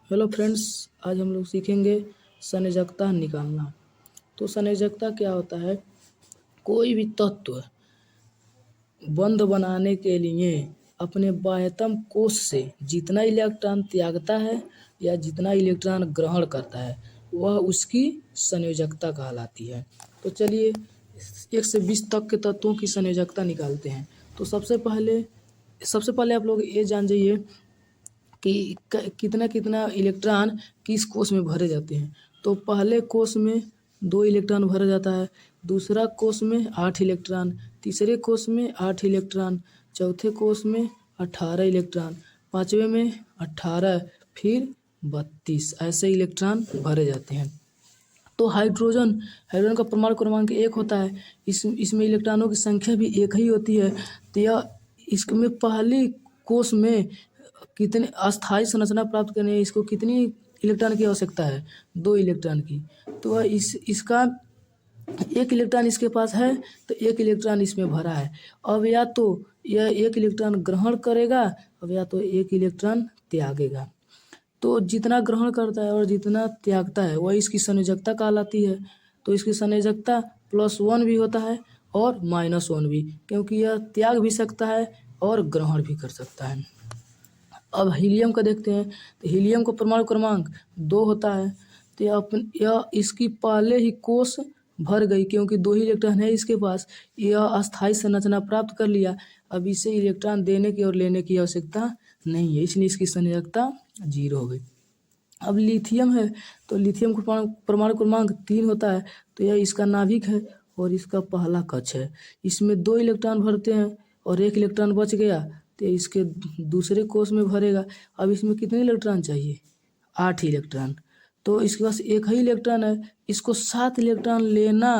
Hello friends, आज हम लोग सीखेंगे संयोजकता निकालना। तो संयोजकता क्या होता है? कोई भी तत्व बंध बनाने के लिए अपने बाह्यतम कोश से जितना इलेक्ट्रॉन त्यागता है या जितना इलेक्ट्रॉन ग्रहण करता है वह उसकी संयोजकता कहलाती है। तो चलिए 1 से 20 तक के तत्वों की संयोजकता निकालते हैं। तो सबसे पहले आप लोग ये जान जाइए कि कितना कितना इलेक्ट्रॉन किस कोश में भरे जाते हैं। तो पहले कोश में 2 इलेक्ट्रॉन भरा जाता है, दूसरा कोश में 8 इलेक्ट्रॉन, तीसरे कोश में 8 इलेक्ट्रॉन, चौथे कोश में 18 इलेक्ट्रॉन, पाँचवें में 18, फिर 32 ऐसे इलेक्ट्रॉन भरे जाते हैं। तो हाइड्रोजन का परमाणु क्रमांक 1 होता है। इसमें इलेक्ट्रॉनों की संख्या भी एक ही होती है। तो यह इसमें पहली कोश में कितने अस्थायी संरचना प्राप्त करने इसको कितनी इलेक्ट्रॉन की आवश्यकता है? 2 इलेक्ट्रॉन की। तो इसका 1 इलेक्ट्रॉन इसके पास है, तो 1 इलेक्ट्रॉन इसमें भरा है। अब या तो यह 1 इलेक्ट्रॉन ग्रहण करेगा, अब या तो 1 इलेक्ट्रॉन त्यागेगा। तो जितना ग्रहण करता है और जितना त्यागता है वह इसकी संयोजकता कहलाती है। तो इसकी संयोजकता +1 भी होता है और -1 भी, क्योंकि यह त्याग भी सकता है और ग्रहण भी कर सकता है। अब हीलियम का देखते हैं। तो हीलियम का परमाणु क्रमांक 2 होता है। तो यह इसकी पहले ही कोश भर गई, क्योंकि 2 ही इलेक्ट्रॉन है इसके पास। यह अस्थायी संरचना प्राप्त कर लिया। अब इसे इलेक्ट्रॉन देने की और लेने की आवश्यकता नहीं है, इसलिए इसकी संयोजकता 0 हो गई। अब लिथियम है। तो लिथियम का परमाणु क्रमांक 3 होता है। तो यह इसका नाभिक है और इसका पहला कक्ष है। इसमें 2 इलेक्ट्रॉन भरते हैं और 1 इलेक्ट्रॉन बच गया तो इसके दूसरे कोश में भरेगा। अब इसमें कितने इलेक्ट्रॉन चाहिए? 8 इलेक्ट्रॉन। तो इसके पास एक ही इलेक्ट्रॉन है। इसको 7 इलेक्ट्रॉन लेना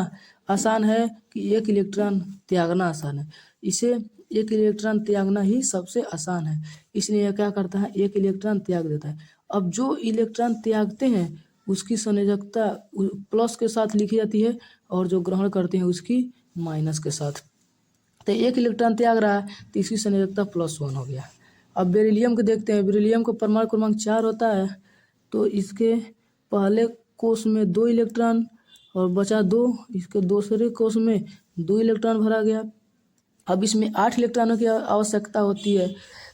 आसान है कि 1 इलेक्ट्रॉन त्यागना आसान है? इसे 1 इलेक्ट्रॉन त्यागना ही सबसे आसान है, इसलिए यह क्या करता है? 1 इलेक्ट्रॉन त्याग देता है। अब जो इलेक्ट्रॉन त्यागते हैं उसकी संयोजकता प्लस के साथ लिखी जाती है और जो ग्रहण करते हैं उसकी माइनस के साथ। तो 1 इलेक्ट्रॉन त्याग रहा है तो इसकी संयोजकता +1 हो गया। अब बेरिलियम को देखते हैं। बेरिलियम का परमाणु क्रमांक 4 होता है। तो इसके पहले कोश में 2 इलेक्ट्रॉन और बचा 2, इसके दूसरे कोश में 2 इलेक्ट्रॉन भरा गया। अब इसमें 8 इलेक्ट्रॉनों की आवश्यकता होती है,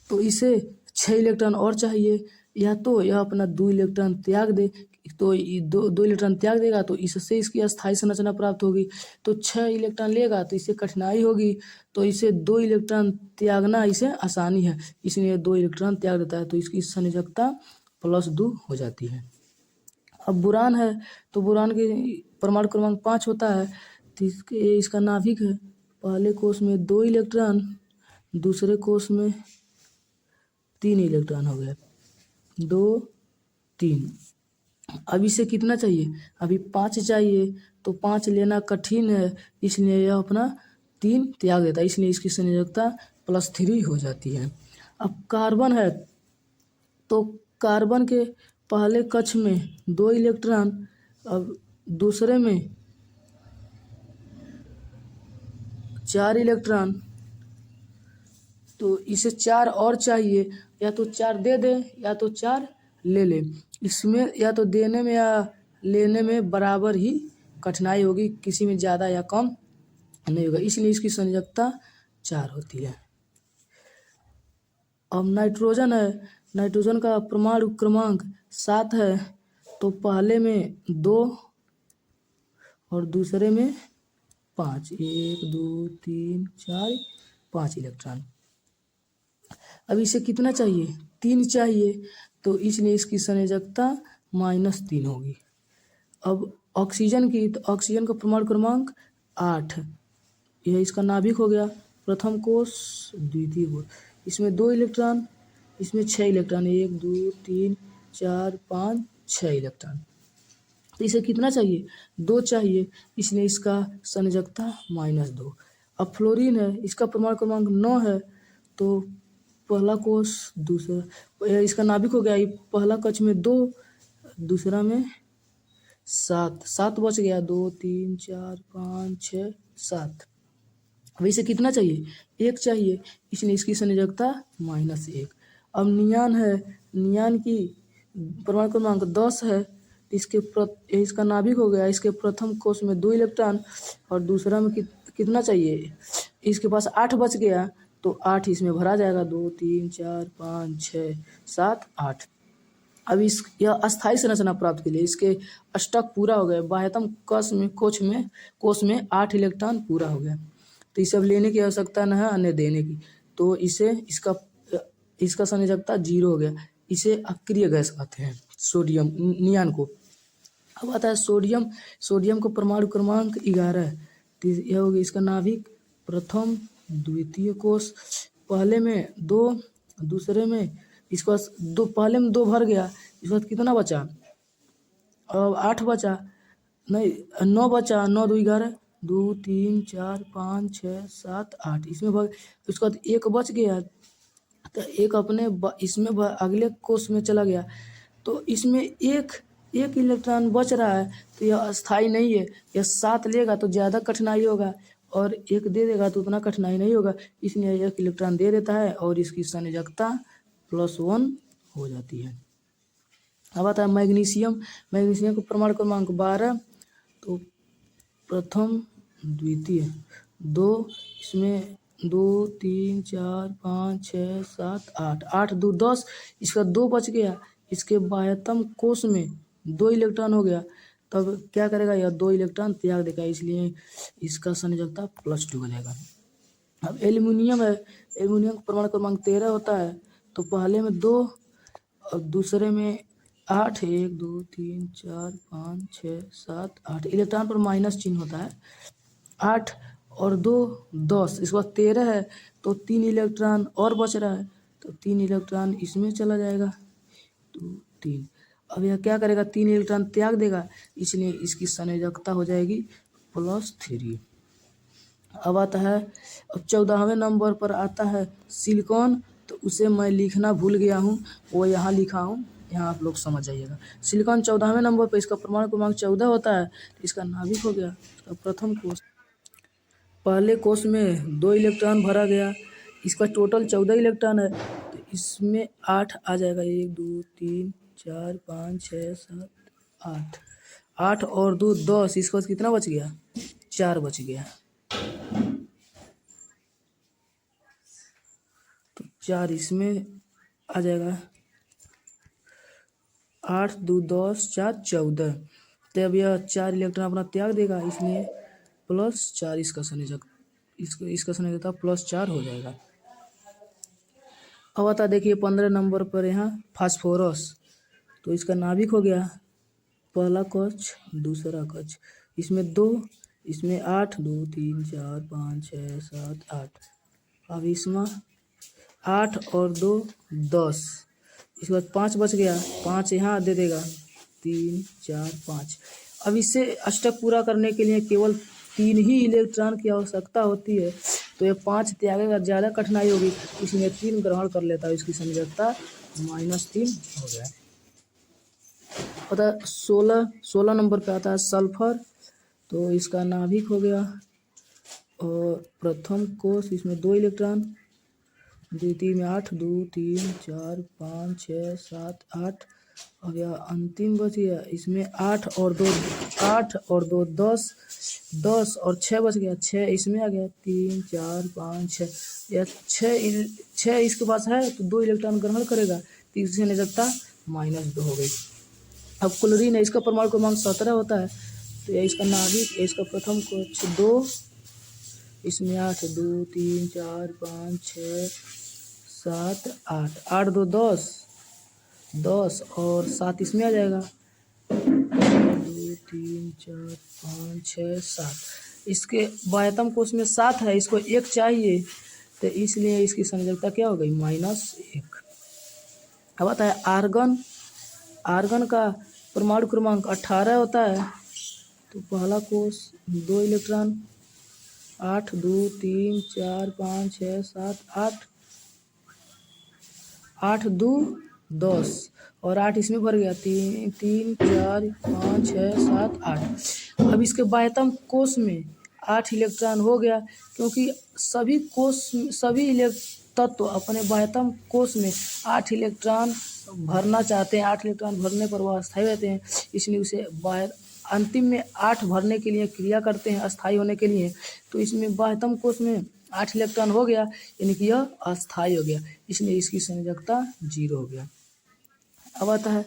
तो इसे 6 इलेक्ट्रॉन और चाहिए। या तो यह अपना 2 इलेक्ट्रॉन त्याग दे, तो दो इलेक्ट्रॉन त्याग देगा तो इससे इसकी अस्थायी संरचना प्राप्त होगी। तो 6 इलेक्ट्रॉन लेगा तो इससे कठिनाई होगी, तो इसे 2 इलेक्ट्रॉन त्यागना इसे आसानी है, इसलिए 2 इलेक्ट्रॉन त्याग देता है। तो इसकी संयोजकता +2 हो जाती है। अब बोरान है। तो बोरान के परमाणु क्रमांक 5 होता है। तो इसका नाभिक है। पहले कोश में 2 इलेक्ट्रॉन, दूसरे कोश में 3 इलेक्ट्रॉन हो गया, 2 3। अब इसे कितना चाहिए? अभी 5 चाहिए। तो 5 लेना कठिन है, इसलिए यह अपना 3 त्याग देता है, इसलिए इसकी संयोजकता +3 हो जाती है। अब कार्बन है। तो कार्बन के पहले कक्ष में 2 इलेक्ट्रॉन, अब दूसरे में 4 इलेक्ट्रॉन, तो इसे 4 और चाहिए। या तो 4 दे दे या तो 4 ले ले। इसमें या तो देने में या लेने में बराबर ही कठिनाई होगी, किसी में ज़्यादा या कम नहीं होगा, इसलिए इसकी संयोजकता 4 होती है। अब नाइट्रोजन है। नाइट्रोजन का परमाणु क्रमांक 7 है। तो पहले में 2 और दूसरे में 5, 1 2 3 4 5 इलेक्ट्रॉन। अब इसे कितना चाहिए? 3 चाहिए, तो इसलिए इसकी संयोजकता -3 होगी। अब ऑक्सीजन की। तो ऑक्सीजन का परमाणु क्रमांक 8, यह इसका नाभिक हो गया। प्रथम कोश, द्वितीय कोश। इसमें 2 इलेक्ट्रॉन, इसमें 6 इलेक्ट्रॉन, 1 2 3 4 5 6 इलेक्ट्रॉन। तो इसे कितना चाहिए? 2 चाहिए, इसलिए इसका संयोजकता -2। अब फ्लोरीन है। इसका परमाणु क्रमांक 9 है। तो पहला कोश, दूसरा, इसका नाभिक हो गया। ये पहला कक्ष में 2, दूसरा में 7 बच गया, 2 3 4 5 6 7। अब इसे कितना चाहिए? 1 चाहिए, इसलिए इसकी संयोजकता -1। अब नियान है। नियान की परमाणु क्रमांक 10 है। इसका नाभिक हो गया। इसके प्रथम कोष में 2 इलेक्ट्रॉन और दूसरा में कितना चाहिए? इसके पास 8 बच गया, तो 8 इसमें भरा जाएगा। 2 3 4 5 6 7 8। अब यह अस्थायी संरचना प्राप्त के लिए इसके अष्टक पूरा हो गए। बाह्यतम कोष में 8 इलेक्ट्रॉन पूरा हो गया, तो इसे अब लेने की आवश्यकता न है, अन्य देने की। तो इसका संयोजकता 0 हो गया। इसे अक्रिय गैस कहते हैं, सोडियम नियान को। अब आता है सोडियम को परमाणु क्रमांक 11। तो यह हो गया इसका नाभिक, प्रथम द्वितीय कोष। पहले में 2, दूसरे में इसके पास 2, पहले में 2 भर गया। इसके बाद कितना बचा? अब 8 बचा, नहीं 9 बचा। 9 2 11, 2 3 4 5 6 7 8 इसमें भर। उसके बाद 1 बच गया, तो एक इसमें अगले कोष में चला गया, तो इसमें एक इलेक्ट्रॉन बच रहा है। तो यह अस्थायी नहीं है। यह 7 लेगा तो ज़्यादा कठिनाई होगा, और 1 दे देगा तो उतना कठिनाई नहीं होगा। इसलिए 1 इलेक्ट्रॉन दे देता है और इसकी संयोजकता +1 हो जाती है। अब आता है मैग्नीशियम को परमाणु क्रमांक 12। तो प्रथम द्वितीय 2, इसमें 2 3 4 5 6 7 8, 8 2 10। इसका 2 बच गया। इसके बाह्यतम कोष में 2 इलेक्ट्रॉन हो गया। तब क्या करेगा? यह 2 इलेक्ट्रॉन त्याग देगा, इसलिए इसका संयोजकता +2 हो जाएगा। अब एल्युमिनियम है। एल्युमिनियम का परमाणु क्रमांक 13 होता है। तो पहले में 2 और दूसरे में 8, 1 2 3 4 5 6 7 8। इलेक्ट्रॉन पर माइनस चिन्ह होता है। 8 और 2 10, इसके बाद 13 है, तो 3 इलेक्ट्रॉन और बच रहा है, तो 3 इलेक्ट्रॉन इसमें चला जाएगा। 2 3। अब यह क्या करेगा? 3 इलेक्ट्रॉन त्याग देगा, इसलिए इसकी संयोजकता हो जाएगी +3। अब आता है, अब 14वें नंबर पर आता है सिलिकॉन। तो उसे मैं लिखना भूल गया हूँ, वो यहाँ लिखा हूँ, यहाँ आप लोग समझ जाइएगा। सिलिकॉन 14वें नंबर पर, इसका परमाणु क्रमांक 14 होता है। तो इसका नाभिक हो गया। इसका प्रथम कोष, पहले कोष में 2 इलेक्ट्रॉन भरा गया। इसका टोटल 14 इलेक्ट्रॉन है, तो इसमें 8 आ जाएगा। 1 2 3 4 5 6 7 8। 8 और 2 10। इसके बाद कितना बच गया? 4 बच गया। तो 4 इसमें आ जाएगा। 8 2 10 4 14। तो अब यह 4 इलेक्ट्रॉन अपना त्याग देगा, इसलिए +4 इसका संयोजकता +4 हो जाएगा। अब आता देखिए 15 नंबर पर यहाँ फास्फोरस। तो इसका नाभिक हो गया, पहला कक्ष दूसरा कक्ष। इसमें 2, इसमें 8 2 3 4 5 6 7 8। अब इसमें 8 और 2 10। इसके बाद 5 बच गया। 5 यहाँ दे देगा। 3 4 5। अब इसे अष्टक पूरा करने के लिए केवल 3 ही इलेक्ट्रॉन की आवश्यकता होती है, तो ये 5 त्यागेगा, ज़्यादा कठिनाई होगी, इसलिए 3 ग्रहण कर लेता है। इसकी संयोजकता -3 हो गया। पता 16 नंबर पे आता है सल्फर। तो इसका नाभिक हो गया और प्रथम कोष, इसमें 2 इलेक्ट्रॉन, द्वितीय में 8 2 3 4 5 6 7 8। अब यह अंतिम बच गया। इसमें 8 और 2 10, 10 और 6 बच गया। 6 इसमें आ गया। 3 4 5 6। यह 6 इसके पास है, तो 2 इलेक्ट्रॉन ग्रहण करेगा, तो इससे निकलता -2 हो गई। अब क्लोरीन है। इसका परमाणु क्रमांक 17 होता है। तो यह इसका नाभिक, इसका प्रथम कोष 2, इसमें 8 2 3 4 5 6 7 8। 8 2 10, 10 और 7 इसमें आ जाएगा। 2 3 4 5 6 7। इसके बाह्यतम कोष में 7 है, इसको 1 चाहिए, तो इसलिए इसकी संयोजकता क्या हो गई? -1। अब आता है आर्गन। आर्गन का परमाणु क्रमांक 18 होता है। तो पहला कोष 2 इलेक्ट्रॉन, 8 2 3 4 5 6 7 8। 8 2 10 और 8 इसमें भर गया। 3 3 4 5 6 7 8। अब इसके बाह्यतम कोष में 8 इलेक्ट्रॉन हो गया, क्योंकि सभी तत्व अपने बाह्यतम कोश में 8 इलेक्ट्रॉन भरना चाहते हैं, 8 इलेक्ट्रॉन भरने पर वह अस्थायी रहते हैं, इसलिए उसे बाह्य अंतिम में 8 भरने के लिए क्रिया करते हैं अस्थायी होने के लिए। तो इसमें बाह्यतम कोश में 8 इलेक्ट्रॉन हो गया, यानी कि यह अस्थायी हो गया, इसलिए इसकी संयोजकता 0 हो गया। अब आता है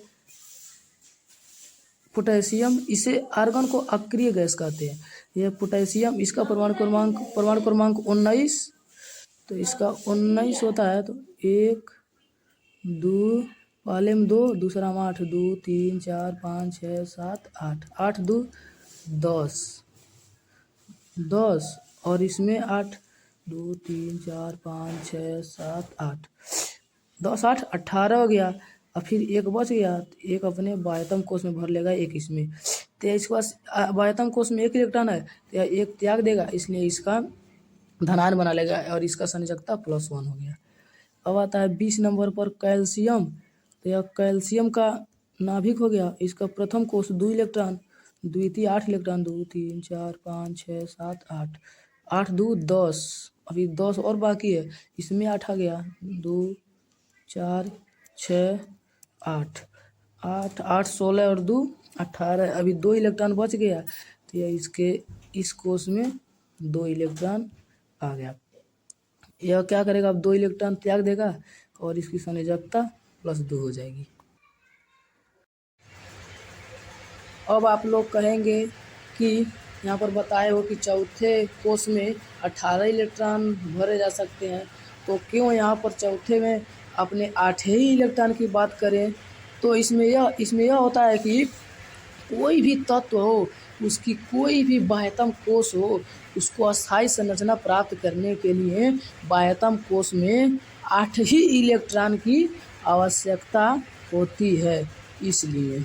पोटेशियम, इसे आर्गन को अक्रिय गैस कहते हैं। यह पोटेशियम, इसका परमाणु क्रमांक 19, तो इसका 19 होता है। तो 1 2 पहले में 2, दूसरा में 8, 2 3 4 5 6 7 8, 8 2 10 और इसमें 8, 2 3 4 5 6 7 8, 10 8 18 हो गया। और फिर एक बच गया, तो एक अपने बाह्यतम कोश में भर लेगा, एक इसमें। तो इसके पास बाह्यतम कोश में 1 इलेक्ट्रॉन है, तो यह 1 त्याग देगा, इसलिए इसका धनायन बना लेगा और इसका संयोजकता +1 हो गया। अब आता है 20 नंबर पर कैल्शियम, तो यह कैल्शियम का नाभिक हो गया। इसका प्रथम कोश 2 इलेक्ट्रॉन, द्वितीय 8 इलेक्ट्रॉन, 2 3 4 5 6 7 8, 8 2 10, अभी 10 और बाकी है, इसमें 8 आ गया, 2 4 6 8, 8 8 16 और 2 18, अभी 2 इलेक्ट्रॉन बच गया, तो यह इसके इस कोश में 2 इलेक्ट्रॉन आ गया। यह क्या करेगा, अब 2 इलेक्ट्रॉन त्याग देगा और इसकी संयोजकता +2 हो जाएगी। अब आप लोग कहेंगे कि यहाँ पर बताए हो कि चौथे कोश में 18 इलेक्ट्रॉन भरे जा सकते हैं, तो क्यों यहाँ पर चौथे में अपने 8 ही इलेक्ट्रॉन की बात करें। तो इसमें यह होता है कि कोई भी तत्व हो, उसकी कोई भी बाह्यतम कोश हो, उसको अस्थायी संरचना प्राप्त करने के लिए बाह्यतम कोश में 8 ही इलेक्ट्रॉन की आवश्यकता होती है, इसलिए